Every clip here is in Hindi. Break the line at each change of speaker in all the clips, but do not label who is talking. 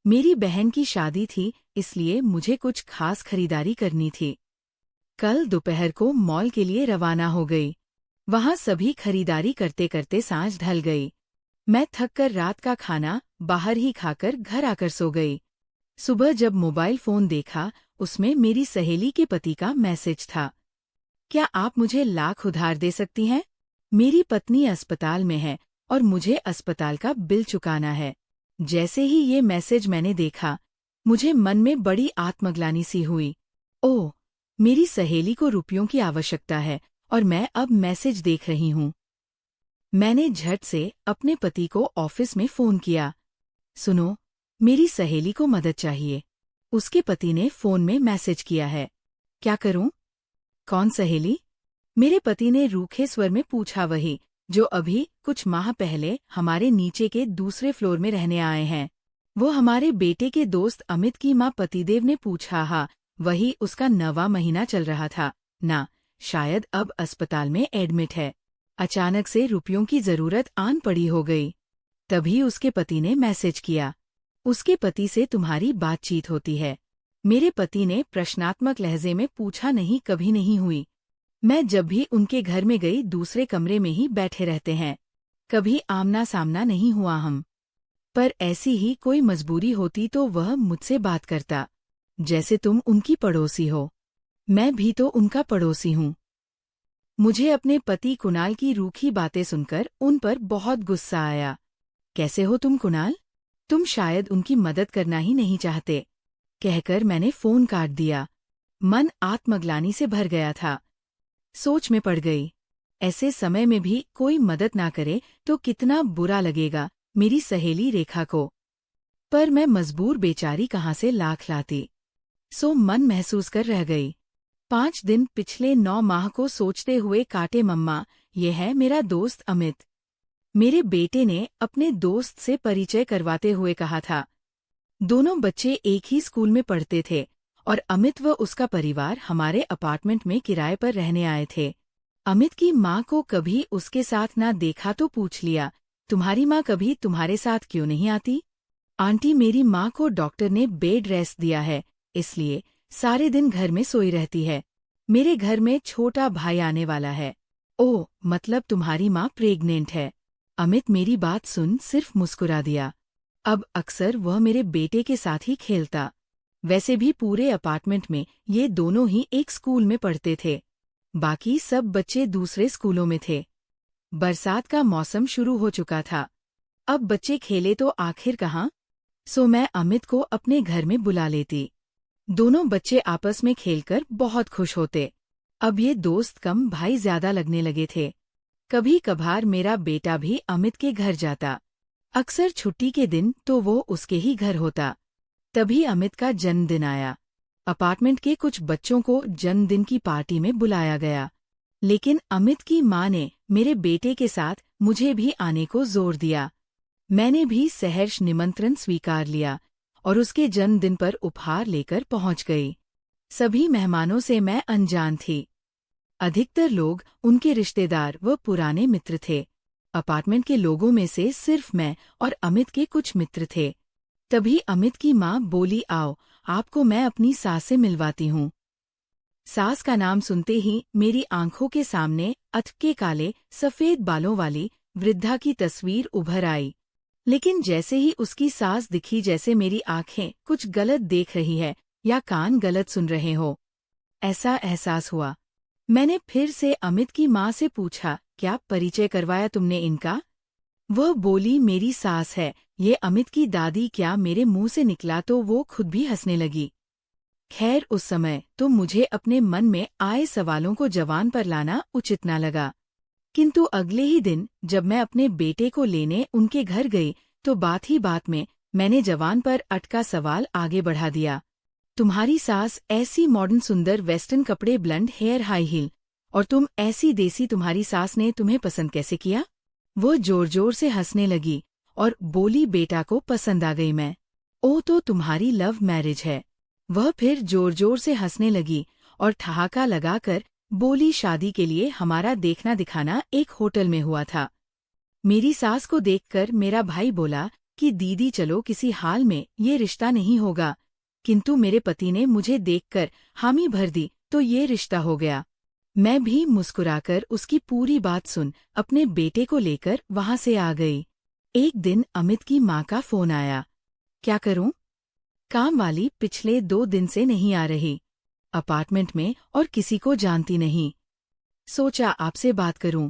मेरी बहन की शादी थी, इसलिए मुझे कुछ खास खरीदारी करनी थी। कल दोपहर को मॉल के लिए रवाना हो गई। वहां सभी खरीदारी करते करते सांझ ढल गई। मैं थक कर रात का खाना बाहर ही खाकर घर आकर सो गई। सुबह जब मोबाइल फोन देखा, उसमें मेरी सहेली के पति का मैसेज था। क्या आप मुझे लाख उधार दे सकती हैं? मेरी पत्नी अस्पताल में है और मुझे अस्पताल का बिल चुकाना है। जैसे ही ये मैसेज मैंने देखा, मुझे मन में बड़ी आत्मग्लानि सी हुई। ओह, मेरी सहेली को रुपयों की आवश्यकता है और मैं अब मैसेज देख रही हूँ। मैंने झट से अपने पति को ऑफिस में फोन किया। सुनो, मेरी सहेली को मदद चाहिए। उसके पति ने फोन में मैसेज किया है। क्या करूं? कौन सहेली? मेरे पति ने रूखे स्वर में पूछा। वही जो अभी कुछ माह पहले हमारे नीचे के दूसरे फ्लोर में रहने आए हैं। वो हमारे बेटे के दोस्त अमित की माँ। पतिदेव ने पूछा। हाँ, वही। उसका 9वां महीना चल रहा था ना, शायद अब अस्पताल में एडमिट है। अचानक से रुपयों की जरूरत आन पड़ी हो गई। तभी उसके पति ने मैसेज किया। उसके पति से तुम्हारी बातचीत होती है? मेरे पति ने प्रश्नात्मक लहजे में पूछा। नहीं, कभी नहीं हुई। मैं जब भी उनके घर में गई दूसरे कमरे में ही बैठे रहते हैं। कभी आमना सामना नहीं हुआ हम। पर ऐसी ही कोई मजबूरी होती तो वह मुझसे बात करता, जैसे तुम उनकी पड़ोसी हो। मैं भी तो उनका पड़ोसी हूँ। मुझे अपने पति कुणाल की रूखी बातें सुनकर उन पर बहुत गुस्सा आया। कैसे हो तुम कुणाल? तुम शायद उनकी मदद करना ही नहीं चाहते, कहकर मैंने फोन काट दिया। मन आत्मग्लानि से भर गया था। सोच में पड़ गई, ऐसे समय में भी कोई मदद ना करे तो कितना बुरा लगेगा मेरी सहेली रेखा को। पर मैं मजबूर बेचारी कहाँ से लाख लाती। सो मन महसूस कर रह गई। 5 दिन पिछले 9 माह को सोचते हुए काटे। मम्मा, ये है मेरा दोस्त अमित। मेरे बेटे ने अपने दोस्त से परिचय करवाते हुए कहा था। दोनों बच्चे एक ही स्कूल में पढ़ते थे और अमित व उसका परिवार हमारे अपार्टमेंट में किराए पर रहने आए थे। अमित की माँ को कभी उसके साथ ना देखा तो पूछ लिया, तुम्हारी माँ कभी तुम्हारे साथ क्यों नहीं आती? आंटी, मेरी माँ को डॉक्टर ने बेड रेस्ट दिया है, इसलिए सारे दिन घर में सोई रहती है। मेरे घर में छोटा भाई आने वाला है। ओह, मतलब तुम्हारी माँ प्रेग्नेंट है? अमित मेरी बात सुन सिर्फ मुस्कुरा दिया। अब अक्सर वह मेरे बेटे के साथ ही खेलता। वैसे भी पूरे अपार्टमेंट में ये दोनों ही एक स्कूल में पढ़ते थे। बाकी सब बच्चे दूसरे स्कूलों में थे। बरसात का मौसम शुरू हो चुका था। अब बच्चे खेले तो आखिर कहाँ? सो मैं अमित को अपने घर में बुला लेती। दोनों बच्चे आपस में खेलकर बहुत खुश होते। अब ये दोस्त कम भाई ज्यादा लगने लगे थे। कभी कभार मेरा बेटा भी अमित के घर जाता। अक्सर छुट्टी के दिन तो वो उसके ही घर होता। तभी अमित का जन्मदिन आया। अपार्टमेंट के कुछ बच्चों को जन्मदिन की पार्टी में बुलाया गया, लेकिन अमित की माँ ने मेरे बेटे के साथ मुझे भी आने को जोर दिया। मैंने भी सहर्ष निमंत्रण स्वीकार लिया और उसके जन्मदिन पर उपहार लेकर पहुंच गई। सभी मेहमानों से मैं अनजान थी। अधिकतर लोग उनके रिश्तेदार व पुराने मित्र थे। अपार्टमेंट के लोगों में से सिर्फ मैं और अमित के कुछ मित्र थे। तभी अमित की माँ बोली, आओ, आपको मैं अपनी सास से मिलवाती हूँ। सास का नाम सुनते ही मेरी आंखों के सामने अथके काले सफेद बालों वाली वृद्धा की तस्वीर उभर आई। लेकिन जैसे ही उसकी सास दिखी, जैसे मेरी आंखें कुछ गलत देख रही है या कान गलत सुन रहे हो, ऐसा एहसास हुआ। मैंने फिर से अमित की माँ से पूछा, क्या परिचय करवाया तुमने इनका? वह बोली, मेरी सास है, ये अमित की दादी। क्या मेरे मुंह से निकला तो वो खुद भी हंसने लगी। खैर, उस समय तो मुझे अपने मन में आए सवालों को जवान पर लाना उचित न लगा, किंतु अगले ही दिन जब मैं अपने बेटे को लेने उनके घर गई तो बात ही बात में मैंने जवान पर अटका सवाल आगे बढ़ा दिया। तुम्हारी सास ऐसी मॉडर्न सुंदर वेस्टर्न कपड़े, ब्लंड हेयर, हाई हील, और तुम ऐसी देसी, तुम्हारी सास ने तुम्हें पसंद कैसे किया? वो जोर जोर से हंसने लगी और बोली, बेटा को पसंद आ गई मैं। ओ, तो तुम्हारी लव मैरिज है। वह फिर जोर जोर से हंसने लगी और ठहाका लगाकर बोली, शादी के लिए हमारा देखना दिखाना एक होटल में हुआ था। मेरी सास को देखकर मेरा भाई बोला, कि दीदी चलो किसी हाल में ये रिश्ता नहीं होगा, किंतु मेरे पति ने मुझे देखकर हामी भर दी तो ये रिश्ता हो गया। मैं भी मुस्कुराकर उसकी पूरी बात सुन अपने बेटे को लेकर वहां से आ गई। एक दिन अमित की माँ का फोन आया। क्या करूं? काम वाली पिछले 2 दिन से नहीं आ रही, अपार्टमेंट में और किसी को जानती नहीं। सोचा आपसे बात करूं।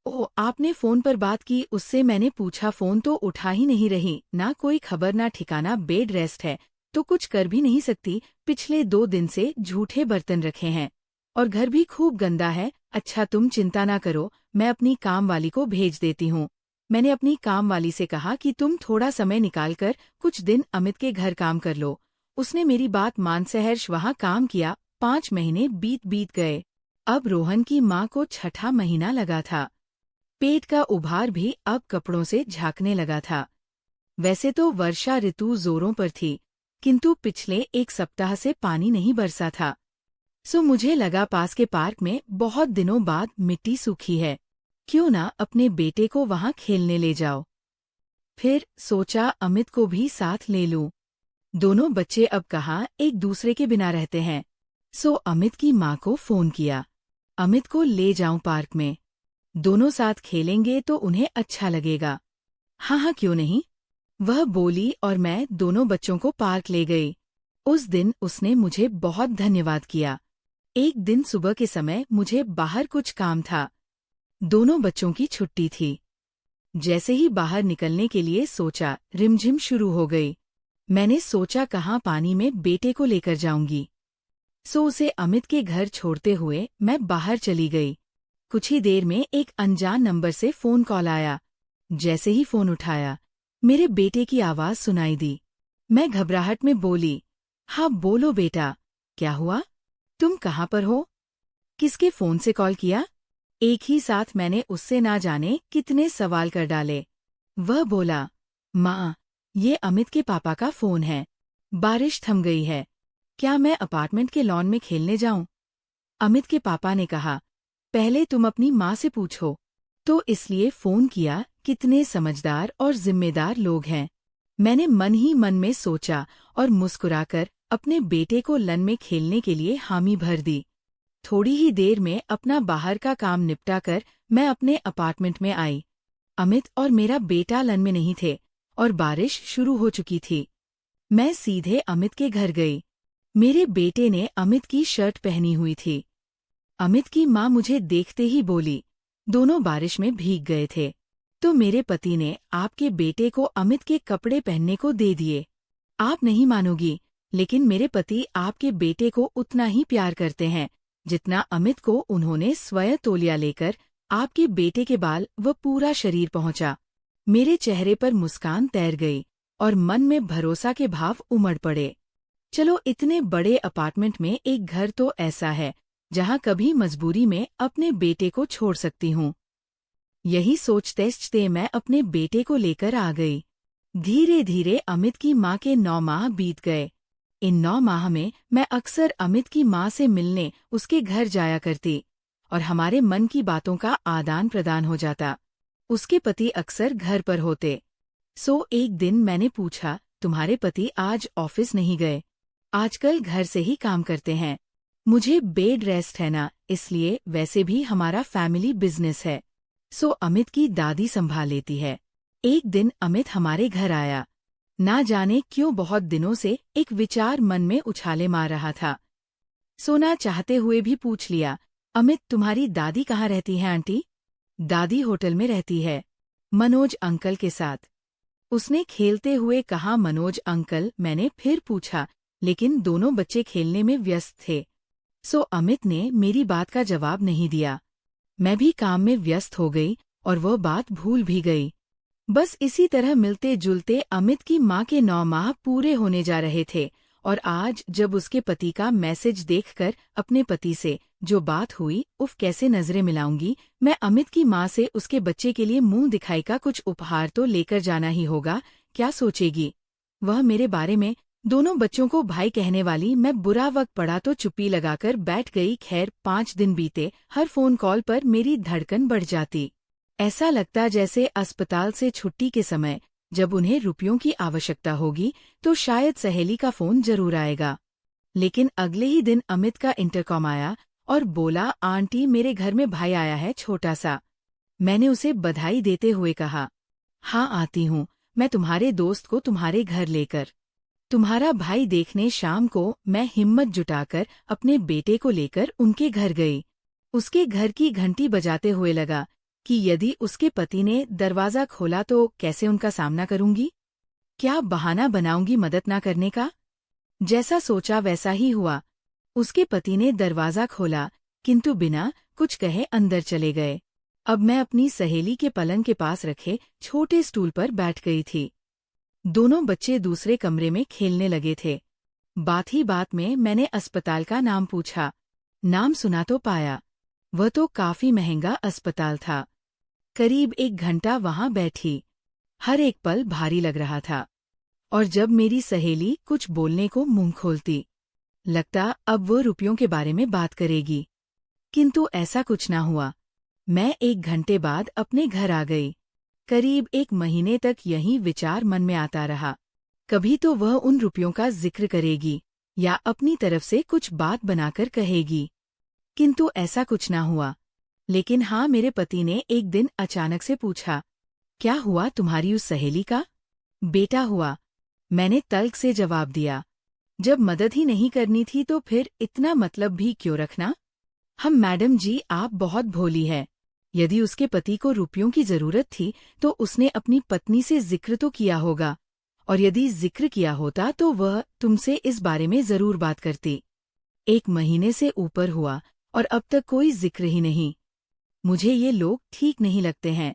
ओह, आपने फोन पर बात की? उससे मैंने पूछा, फोन तो उठा ही नहीं रही, ना कोई खबर ना ठिकाना, बेड रेस्ट है तो कुछ कर भी नहीं सकती। पिछले 2 दिन से झूठे बर्तन रखे हैं और घर भी खूब गंदा है। अच्छा तुम चिंता ना करो, मैं अपनी काम वाली को भेज देती हूँ। मैंने अपनी काम वाली से कहा कि तुम थोड़ा समय निकालकर कुछ दिन अमित के घर काम कर लो। उसने मेरी बात मान सहर्ष वहाँ काम किया। 5 महीने बीत गए। अब रोहन की माँ को 6ठा महीना लगा था। पेट का उभार भी अब कपड़ों से झांकने लगा था। वैसे तो वर्षा ऋतु जोरों पर थी, किंतु पिछले 1 सप्ताह से पानी नहीं बरसा था। सो मुझे लगा पास के पार्क में बहुत दिनों बाद मिट्टी सूखी है, क्यों ना अपने बेटे को वहां खेलने ले जाओ। फिर सोचा अमित को भी साथ ले लूं। दोनों बच्चे अब कहाँ एक दूसरे के बिना रहते हैं। सो अमित की माँ को फोन किया, अमित को ले जाऊं पार्क में, दोनों साथ खेलेंगे तो उन्हें अच्छा लगेगा। हाँ क्यों नहीं, वह बोली और मैं दोनों बच्चों को पार्क ले गई। उस दिन उसने मुझे बहुत धन्यवाद किया। एक दिन सुबह के समय मुझे बाहर कुछ काम था। दोनों बच्चों की छुट्टी थी। जैसे ही बाहर निकलने के लिए सोचा, रिमझिम शुरू हो गई। मैंने सोचा कहाँ पानी में बेटे को लेकर जाऊंगी। सो उसे अमित के घर छोड़ते हुए मैं बाहर चली गई। कुछ ही देर में एक अनजान नंबर से फोन कॉल आया। जैसे ही फोन उठाया, मेरे बेटे की आवाज सुनाई दी। मैं घबराहट में बोली, हाँ बोलो बेटा, क्या हुआ? तुम कहाँ पर हो? किसके फोन से कॉल किया? एक ही साथ मैंने उससे ना जाने कितने सवाल कर डाले। वह बोला, माँ, ये अमित के पापा का फोन है। बारिश थम गई है, क्या मैं अपार्टमेंट के लॉन में खेलने जाऊं? अमित के पापा ने कहा, पहले तुम अपनी माँ से पूछो। तो इसलिए फोन किया। कितने समझदार और जिम्मेदार लोग हैं। मैंने मन ही मन में सोचा और मुस्कुराकर अपने बेटे को लन में खेलने के लिए हामी भर दी। थोड़ी ही देर में अपना बाहर का काम निपटाकर मैं अपने अपार्टमेंट में आई। अमित और मेरा बेटा लन में नहीं थे और बारिश शुरू हो चुकी थी। मैं सीधे अमित के घर गई। मेरे बेटे ने अमित की शर्ट पहनी हुई थी। अमित की माँ मुझे देखते ही बोली, दोनों बारिश में भीग गए थे, तो मेरे पति ने आपके बेटे को अमित के कपड़े पहनने को दे दिए। आप नहीं मानोगी, लेकिन मेरे पति आपके बेटे को उतना ही प्यार करते हैं जितना अमित को उन्होंने स्वयं तौलिया लेकर आपके बेटे के बाल व पूरा शरीर पहुंचा। मेरे चेहरे पर मुस्कान तैर गई और मन में भरोसा के भाव उमड़ पड़े। चलो, इतने बड़े अपार्टमेंट में एक घर तो ऐसा है जहां कभी मजबूरी में अपने बेटे को छोड़ सकती हूँ। यही सोचते मैं अपने बेटे को लेकर आ गई। धीरे धीरे अमित की माँ के 9 माह बीत गए। इन 9 माह में मैं अक्सर अमित की माँ से मिलने उसके घर जाया करती और हमारे मन की बातों का आदान प्रदान हो जाता। उसके पति अक्सर घर पर होते। सो एक दिन मैंने पूछा, तुम्हारे पति आज ऑफिस नहीं गए? आजकल घर से ही काम करते हैं। मुझे बेड रेस्ट है ना, इसलिए वैसे भी हमारा फैमिली बिजनेस है, सो अमित की दादी संभाल लेती है। एक दिन अमित हमारे घर आया। ना जाने क्यों बहुत दिनों से एक विचार मन में उछाले मार रहा था। सोना चाहते हुए भी पूछ लिया, अमित तुम्हारी दादी कहाँ रहती है आंटी? दादी होटल में रहती है, मनोज अंकल के साथ। उसने खेलते हुए कहा। मनोज अंकल? मैंने फिर पूछा, लेकिन दोनों बच्चे खेलने में व्यस्त थे। सो अमित ने मेरी बात का जवाब नहीं दिया। मैं भी काम में व्यस्त हो गई और वह बात भूल भी गई। बस इसी तरह मिलते जुलते अमित की माँ के 9 माह पूरे होने जा रहे थे और आज जब उसके पति का मैसेज देखकर अपने पति से जो बात हुई, उफ कैसे नजरें मिलाऊंगी मैं। अमित की माँ से उसके बच्चे के लिए मुंह दिखाई का कुछ उपहार तो लेकर जाना ही होगा। क्या सोचेगी वह मेरे बारे में? दोनों बच्चों को भाई कहने वाली मैं बुरा वक्त पड़ा तो चुप्पी लगाकर बैठ गई। खैर 5 दिन बीते, हर फोन कॉल पर मेरी धड़कन बढ़ जाती। ऐसा लगता जैसे अस्पताल से छुट्टी के समय जब उन्हें रुपयों की आवश्यकता होगी तो शायद सहेली का फोन जरूर आएगा। लेकिन अगले ही दिन अमित का इंटरकॉम आया और बोला, आंटी मेरे घर में भाई आया है छोटा सा। मैंने उसे बधाई देते हुए कहा, हाँ आती हूँ, मैं तुम्हारे दोस्त को तुम्हारे घर लेकर। तुम्हारा भाई देखने शाम को मैं हिम्मत जुटाकर अपने बेटे को लेकर उनके घर गई। उसके घर की घंटी बजाते हुए लगा कि यदि उसके पति ने दरवाजा खोला तो कैसे उनका सामना करूंगी, क्या बहाना बनाऊंगी मदद ना करने का। जैसा सोचा वैसा ही हुआ। उसके पति ने दरवाजा खोला किंतु बिना कुछ कहे अंदर चले गए। अब मैं अपनी सहेली के पलंग के पास रखे छोटे स्टूल पर बैठ गई थी। दोनों बच्चे दूसरे कमरे में खेलने लगे थे। बात ही बात में मैंने अस्पताल का नाम पूछा। नाम सुना तो पाया, वह तो काफी महंगा अस्पताल था। करीब 1 घंटा वहां बैठी। हर एक पल भारी लग रहा था। और जब मेरी सहेली कुछ बोलने को मुंह खोलती, लगता अब वो रुपयों के बारे में बात करेगी। किंतु ऐसा कुछ ना हुआ। मैं 1 घंटे बाद अपने घर आ गई। करीब 1 महीने तक यही विचार मन में आता रहा, कभी तो वह उन रुपयों का जिक्र करेगी या अपनी तरफ से कुछ बात बनाकर कहेगी। किंतु ऐसा कुछ ना हुआ। लेकिन हाँ, मेरे पति ने एक दिन अचानक से पूछा, क्या हुआ तुम्हारी उस सहेली का? बेटा हुआ, मैंने तल्ख से जवाब दिया। जब मदद ही नहीं करनी थी तो फिर इतना मतलब भी क्यों रखना? हम मैडम जी, आप बहुत भोली है। यदि उसके पति को रुपयों की जरूरत थी तो उसने अपनी पत्नी से जिक्र तो किया होगा, और यदि जिक्र किया होता तो वह तुमसे इस बारे में जरूर बात करती। 1 महीने से ऊपर हुआ और अब तक कोई जिक्र ही नहीं। मुझे ये लोग ठीक नहीं लगते हैं।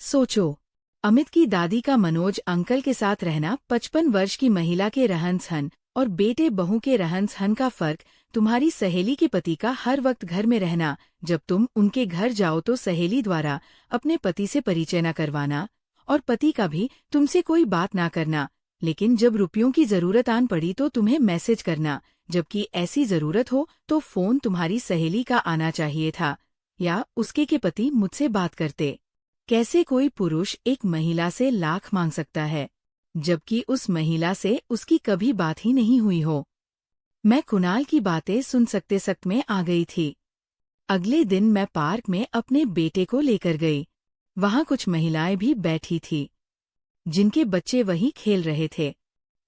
सोचो, अमित की दादी का मनोज अंकल के साथ रहना, 55 वर्ष की महिला के रहन-सहन और बेटे बहू के रहन-सहन का फर्क, तुम्हारी सहेली के पति का हर वक्त घर में रहना, जब तुम उनके घर जाओ तो सहेली द्वारा अपने पति से परिचय न करवाना, और पति का भी तुमसे कोई बात ना करना, लेकिन जब रुपयों की जरूरत आन पड़ी तो तुम्हें मैसेज करना, जबकि ऐसी जरूरत हो तो फोन तुम्हारी सहेली का आना चाहिए था, या उसके के पति मुझसे बात करते। कैसे कोई पुरुष एक महिला से लाख मांग सकता है, जबकि उस महिला से उसकी कभी बात ही नहीं हुई हो। मैं कुणाल की बातें सुन सकते सख्त में आ गई थी। अगले दिन मैं पार्क में अपने बेटे को लेकर गई। वहां कुछ महिलाएं भी बैठी थी, जिनके बच्चे वहीं खेल रहे थे।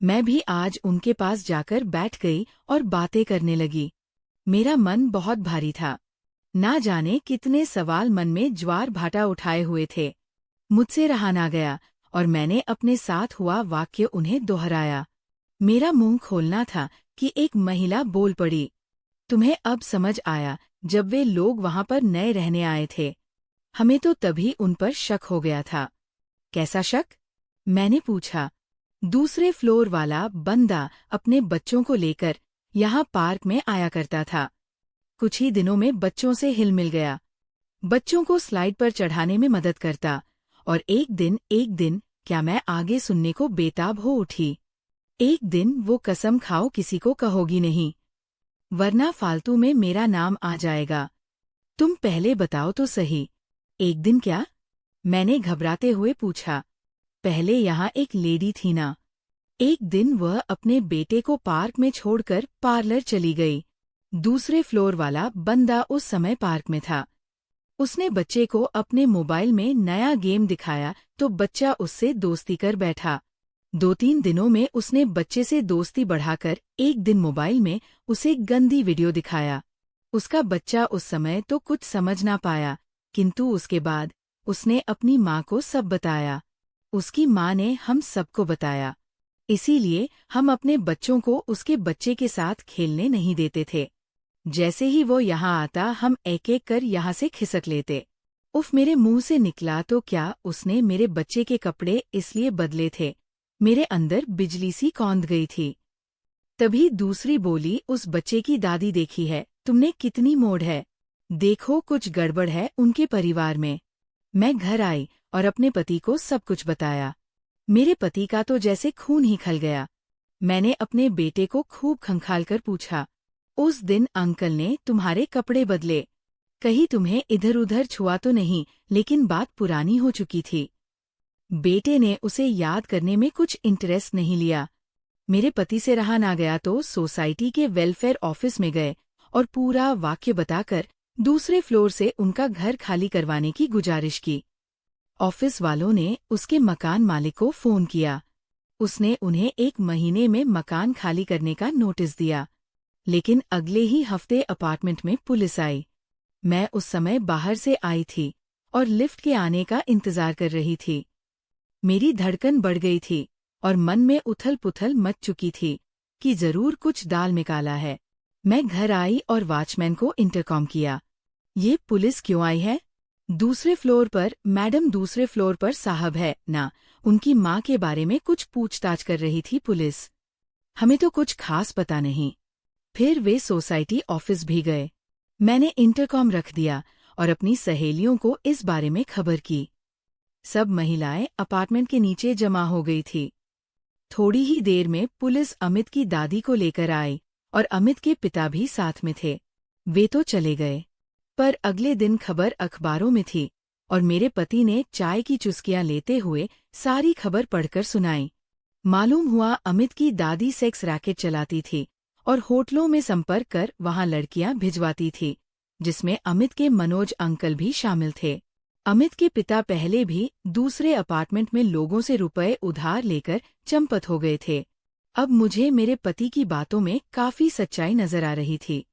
मैं भी आज उनके पास जाकर बैठ गई और बातें करने लगी। मेरा मन बहुत भारी था। ना जाने कितने सवाल मन में ज्वार भाटा उठाए हुए थे। मुझसे रहा ना गया और मैंने अपने साथ हुआ वाक्य उन्हें दोहराया। मेरा मुंह खोलना था कि एक महिला बोल पड़ी, तुम्हें अब समझ आया जब वे लोग वहां पर नए रहने आए थे। हमें तो तभी उन पर शक हो गया था। कैसा शक? मैंने पूछा। दूसरे फ्लोर वाला बंदा अपने बच्चों को लेकर यहाँ पार्क में आया करता था। कुछ ही दिनों में बच्चों से हिल मिल गया। बच्चों को स्लाइड पर चढ़ाने में मदद करता, और एक दिन क्या मैं आगे सुनने को बेताब हो उठी। एक दिन वो कसम खाओ किसी को कहोगी नहीं, वरना फालतू में मेरा नाम आ जाएगा। तुम पहले बताओ तो सही, एक दिन क्या? मैंने घबराते हुए पूछा। पहले यहाँ एक लेडी थी ना। एक दिन वह अपने बेटे को पार्क में छोड़कर पार्लर चली गई। दूसरे फ्लोर वाला बंदा उस समय पार्क में था। उसने बच्चे को अपने मोबाइल में नया गेम दिखाया तो बच्चा उससे दोस्ती कर बैठा। 2-3 दिनों में उसने बच्चे से दोस्ती बढ़ाकर एक दिन मोबाइल में उसे गंदी वीडियो दिखाया। उसका बच्चा उस समय तो कुछ समझ ना पाया, किंतु उसके बाद उसने अपनी माँ को सब बताया। उसकी माँ ने हम सबको बताया। इसीलिए हम अपने बच्चों को उसके बच्चे के साथ खेलने नहीं देते थे। जैसे ही वो यहाँ आता हम एक एक कर यहाँ से खिसक लेते। उफ, मेरे मुंह से निकला तो क्या, उसने मेरे बच्चे के कपड़े इसलिए बदले थे। मेरे अंदर बिजली सी कौंध गई थी। तभी दूसरी बोली, उस बच्चे की दादी देखी है तुमने, कितनी मोड़ है, देखो कुछ गड़बड़ है उनके परिवार में। मैं घर आई और अपने पति को सब कुछ बताया। मेरे पति का तो जैसे खून ही खल गया। मैंने अपने बेटे को खूब खंगालकर पूछा, उस दिन अंकल ने तुम्हारे कपड़े बदले, कहीं तुम्हें इधर उधर छुआ तो नहीं? लेकिन बात पुरानी हो चुकी थी। बेटे ने उसे याद करने में कुछ इंटरेस्ट नहीं लिया। मेरे पति से रहा ना गया तो सोसाइटी के वेलफेयर ऑफिस में गए और पूरा वाक्य बताकर दूसरे फ्लोर से उनका घर खाली करवाने की गुजारिश की। ऑफिस वालों ने उसके मकान मालिक को फोन किया। उसने उन्हें 1 महीने में मकान खाली करने का नोटिस दिया, लेकिन अगले ही हफ्ते अपार्टमेंट में पुलिस आई। मैं उस समय बाहर से आई थी और लिफ्ट के आने का इंतजार कर रही थी। मेरी धड़कन बढ़ गई थी और मन में उथल-पुथल मच चुकी थी कि जरूर कुछ दाल में काला है। मैं घर आई और वॉचमैन को इंटरकॉम किया। ये पुलिस क्यों आई है? दूसरे फ्लोर पर मैडम, दूसरे फ्लोर पर साहब है ना। उनकी माँ के बारे में कुछ पूछताछ कर रही थी पुलिस। हमें तो कुछ खास पता नहीं। फिर वे सोसाइटी ऑफिस भी गए। मैंने इंटरकॉम रख दिया और अपनी सहेलियों को इस बारे में खबर की। सब महिलाएं अपार्टमेंट के नीचे जमा हो गई थी। थोड़ी ही देर में पुलिस अमित की दादी को लेकर आई और अमित के पिता भी साथ में थे। वे तो चले गए, पर अगले दिन खबर अखबारों में थी और मेरे पति ने चाय की चुस्कियां लेते हुए सारी खबर पढ़कर सुनाई। मालूम हुआ अमित की दादी सेक्स रैकेट चलाती थी और होटलों में संपर्क कर वहां लड़कियां भिजवाती थी, जिसमें अमित के मनोज अंकल भी शामिल थे। अमित के पिता पहले भी दूसरे अपार्टमेंट में लोगों से रुपए उधार लेकर चंपत हो गए थे। अब मुझे मेरे पति की बातों में काफी सच्चाई नजर आ रही थी।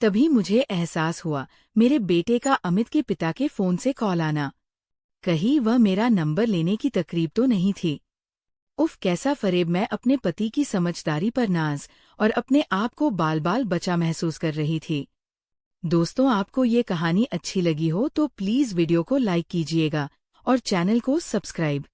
तभी मुझे एहसास हुआ मेरे बेटे का अमित के पिता के फोन से कॉल आना। कहीं वह मेरा नंबर लेने की तकरीब तो नहीं थी। उफ, कैसा फरेब! मैं अपने पति की समझदारी पर नाज और अपने आप को बाल बाल बचा महसूस कर रही थी। दोस्तों, आपको ये कहानी अच्छी लगी हो तो प्लीज वीडियो को लाइक कीजिएगा और चैनल को सब्सक्राइब